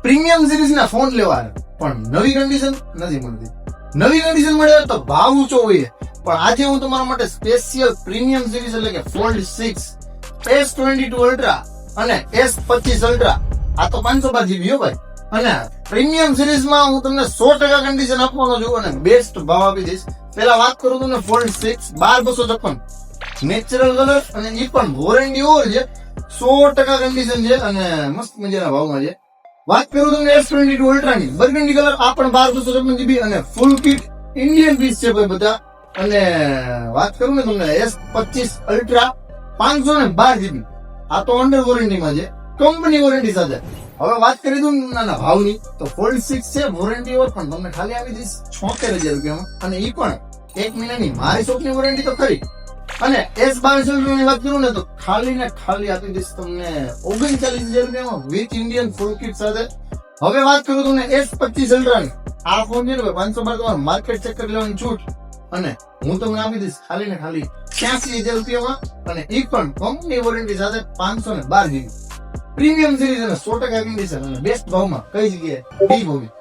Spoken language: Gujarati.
પ્રીમિયમ સિરીઝ ના ફોન લેવા પણ નવી કન્ડિશન નથી મળતી. નવી કન્ડિશન મળે તો ભાવ ઊંચો હોય, પણ આજે હું તમારા માટે સ્પેશિયલ પ્રીમિયમ સિરીઝ એટલે કે ફોલ્ડ 6, S22 અલ્ટ્રા અને S25 અલ્ટ્રા, આ તો 512 GB હો ભાઈ. અને પ્રીમિયમ સિરીઝમાં હું તમને 100% કન્ડિશન આપવાનો છું અને બેસ્ટ ભાવ આપી દઈશ. પેલા વાત કરું તમને ફોલ્ડ 6 12256 નેચરલ કલર અને એ પણ વોરંટી ઓવર છે, 100% કન્ડિશન છે અને મસ્ત મજાના ભાવમાં છે. વાત કરું તમને S22 અલ્ટ્રા ની બર્ગન્ડી કલર, આ પણ 1256 GB અને ફૂલ કિટ ઇન્ડિયન પીસ છે ભાઈ બધા. અને વાત કરું ને તમને S25 અલ્ટ્રા 512 GB, આ તો અંડર વોરંટીમાં છે, કંપની વોરંટી સાથે. હવે વાત કરી દઉં નાના ભાવની તો ફોલ્ડ 6 છે વોરંટી ઓવર પણ તમને ખાલી આપી દઈશ 76000 રૂપિયામાં, અને એ પણ 1 મહિનાની મારી શોપની વોરંટી તો ખરી. અને S22 ની વાત કરું ને તો ખાલી ને ખાલી આપી દઈશ તમને 39000 રૂપિયામાં વિથ ઇન્ડિયન ફૂલ કિટ સાથે. હવે વાત કરું તમને S25 અલ્ટ્રા ની, આ ફોન છે ને 512 તમારે માર્કેટ ચેક કરી લેવાની છૂટ, અને હું તમને આપી દઈશ ખાલી ને ખાલી 86000 રૂપિયામાં, અને એ પણ કંપની વોરંટી સાથે 512 GB પ્રીમિયમ સિરીઝ અને 100% કન્ડિશન અને બેસ્ટ ભાવમાં. કઈ જગ્યાએ? D movie.